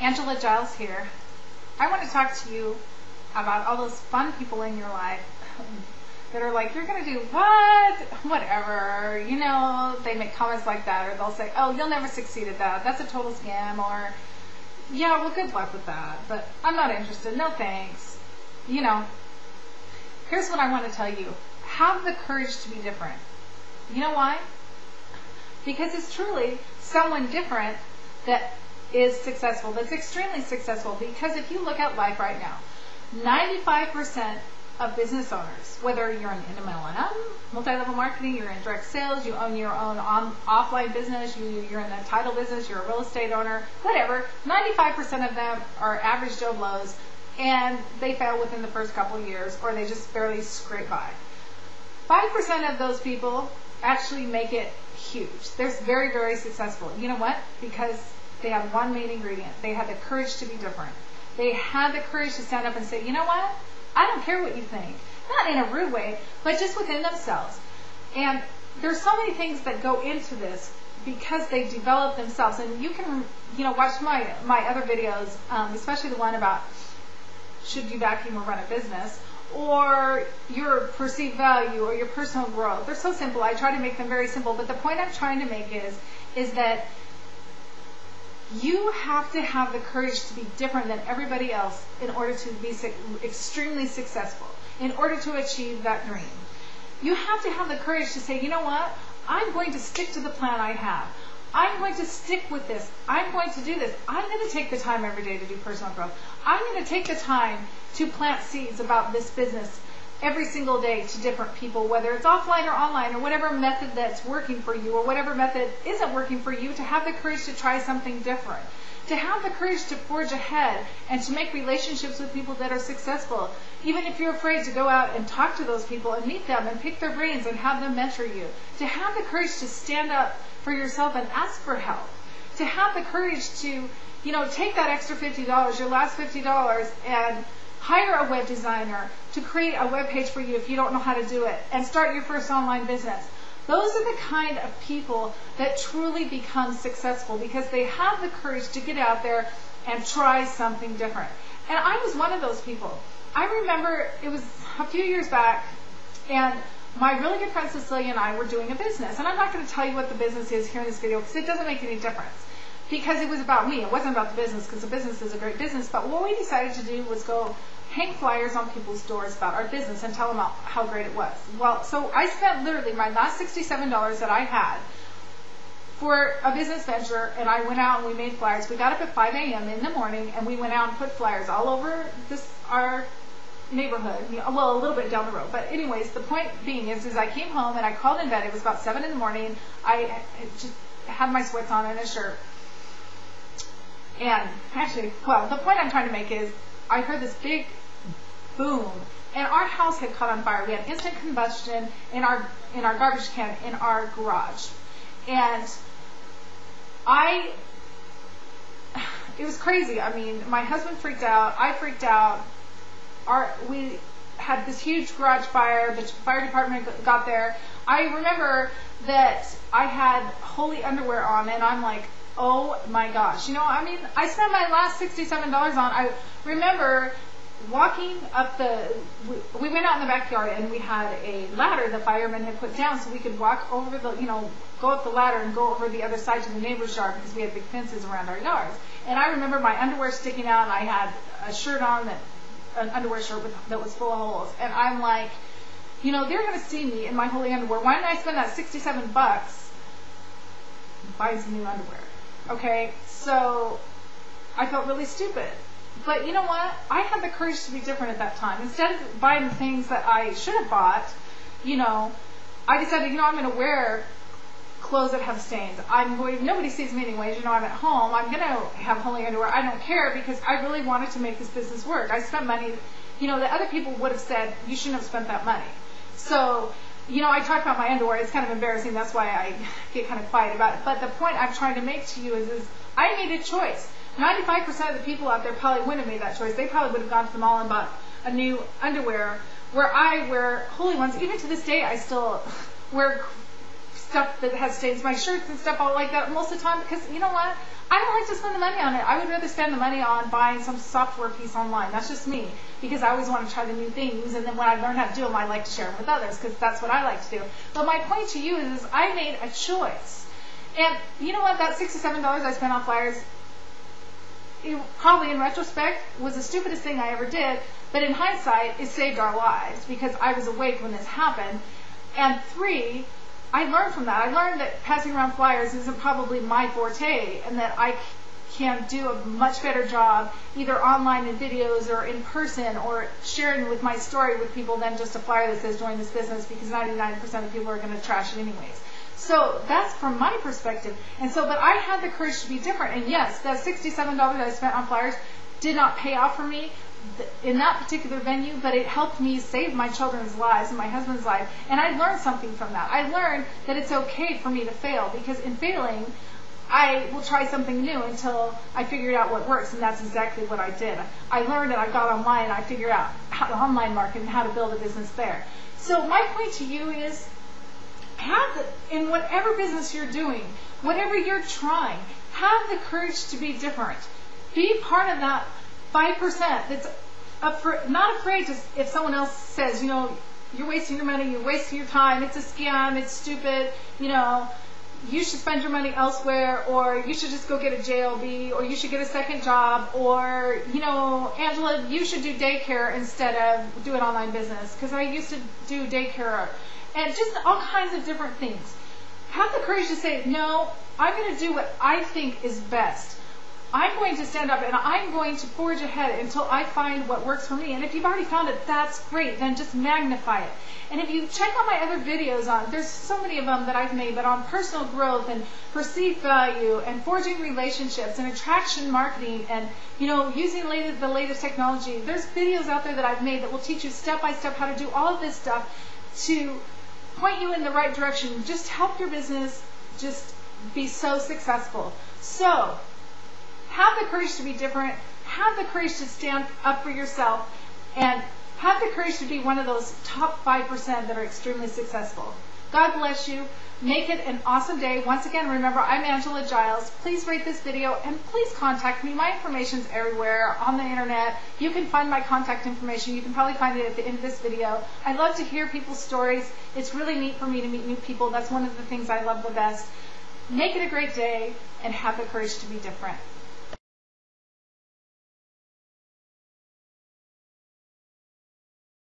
Angela Giles here. I want to talk to you about all those fun people in your life that are like, you're going to do what? Whatever. You know, they make comments like that, or they'll say, oh, you'll never succeed at that. That's a total scam. Or, yeah, well, good luck with that. But I'm not interested. No thanks. You know, here's what I want to tell you. Have the courage to be different. You know why? Because it's truly someone different that is successful, that's extremely successful. Because if you look at life right now, 95% of business owners, whether you're in MLM, multi-level marketing, you're in direct sales, you own your own offline business, you're in the title business, you're a real estate owner, whatever, 95% of them are average Joe Blows, and they fail within the first couple of years, or they just barely scrape by. 5% of those people actually make it huge. They're very, very successful. You know what? Because they have one main ingredient. They had the courage to be different. They had the courage to stand up and say, you know what? I don't care what you think. Not in a rude way, but just within themselves. And there's so many things that go into this because they develop themselves. And you can, watch my other videos, especially the one about should you vacuum or run a business, or your perceived value, or your personal growth. They're so simple. I try to make them very simple. But the point I'm trying to make is that you have to have the courage to be different than everybody else in order to be extremely successful, in order to achieve that dream. You have to have the courage to say, you know what? I'm going to stick to the plan I have. I'm going to stick with this. I'm going to do this. I'm going to take the time every day to do personal growth. I'm going to take the time to plant seeds about this business every single day to different people, whether it's offline or online, or whatever method that's working for you, or whatever method isn't working for you, to have the courage to try something different, to have the courage to forge ahead and to make relationships with people that are successful, even if you're afraid to go out and talk to those people and meet them and pick their brains and have them mentor you, to have the courage to stand up for yourself and ask for help, to have the courage to, take that extra $50, your last $50, and hire a web designer to create a web page for you if you don't know how to do it, and start your first online business. Those are the kind of people that truly become successful because they have the courage to get out there and try something different. And I was one of those people. I remember it was a few years back, and my really good friend Cecilia and I were doing a business. And I'm not going to tell you what the business is here in this video because it doesn't make any difference. Because it was about me. It wasn't about the business, because the business is a great business. But what we decided to do was go hang flyers on people's doors about our business and tell them how great it was. Well, so I spent literally my last $67 that I had for a business venture, and I went out and we made flyers. We got up at 5 a.m. in the morning, and we went out and put flyers all over our neighborhood, well, a little bit down the road. But anyways, the point being is I came home and I called in bed. It was about 7 in the morning. I just had my sweats on and a shirt. And actually, the point I'm trying to make is I heard this big boom, and our house had caught on fire. We had instant combustion in our garbage can in our garage. And it was crazy. I mean, my husband freaked out. I freaked out. We had this huge garage fire. The fire department got there. I remember that I had holy underwear on, and I'm like, oh my gosh. I spent my last $67 on. I remember walking up we went out in the backyard, and we had a ladder the firemen had put down so we could walk over go up the ladder and go over the other side to the neighbor's yard because we had big fences around our yards. And I remember my underwear sticking out, and I had a shirt on, an underwear shirt that was full of holes. And I'm like, they're going to see me in my holy underwear. Why didn't I spend that $67 buying some new underwear? Okay, so I felt really stupid. But you know what? I had the courage to be different at that time. Instead of buying the things that I should have bought, I decided, I'm going to wear clothes that have stains. Nobody sees me anyways. I'm at home. I'm going to have holy underwear. I don't care because I really wanted to make this business work. I spent money, the other people would have said, you shouldn't have spent that money. So, I talk about my underwear. It's kind of embarrassing. That's why I get kind of quiet about it. But the point I'm trying to make to you is I made a choice. 95% of the people out there probably wouldn't have made that choice. They probably would have gone to the mall and bought a new underwear, where I wear holy ones. Even to this day, I still wear stuff that has stains, my shirts and stuff all like that most of the time, because you know what? I don't like to spend the money on it. I would rather spend the money on buying some software piece online. That's just me, because I always want to try the new things, and then when I learn how to do them, I like to share them with others, because that's what I like to do. But my point to you is I made a choice. And you know what? That $67 I spent on flyers, it probably in retrospect was the stupidest thing I ever did, but in hindsight, it saved our lives, because I was awake when this happened. And 3, I learned from that. I learned that passing around flyers isn't probably my forte, and that I can do a much better job either online in videos or in person or sharing with my story with people than just a flyer that says join this business, because 99% of people are going to trash it anyways. So that's from my perspective. And so, but I had the courage to be different. And yes, that $67 that I spent on flyers did not pay off for me in that particular venue, but it helped me save my children's lives and my husband's life. And I learned something from that. I learned that it's okay for me to fail, because in failing, I will try something new until I figured out what works, and that's exactly what I did. I learned and I got online and I figured out how to online market and how to build a business there. So my point to you is, in whatever business you're doing, whatever you're trying, have the courage to be different. Be part of that 5% that's not afraid to, if someone else says, you know, you're wasting your money, you're wasting your time, it's a scam, it's stupid, you know, you should spend your money elsewhere, or you should just go get a JLB, or you should get a second job, or, you know, Angela, you should do daycare instead of do an online business, because I used to do daycare, and just all kinds of different things. Have the courage to say, no, I'm going to do what I think is best. I'm going to stand up and I'm going to forge ahead until I find what works for me. And if you've already found it, that's great. Then just magnify it. And if you check out my other videos there's so many of them that I've made, but on personal growth and perceived value and forging relationships and attraction marketing and, you know, using the latest technology. There's videos out there that I've made that will teach you step by step how to do all of this stuff to point you in the right direction. Just help your business just be so successful. So, have the courage to be different, have the courage to stand up for yourself, and have the courage to be one of those top 5% that are extremely successful. God bless you. Make it an awesome day. Once again, remember, I'm Angela Giles. Please rate this video and please contact me. My information's everywhere on the internet. You can find my contact information. You can probably find it at the end of this video. I love to hear people's stories. It's really neat for me to meet new people. That's one of the things I love the best. Make it a great day and have the courage to be different.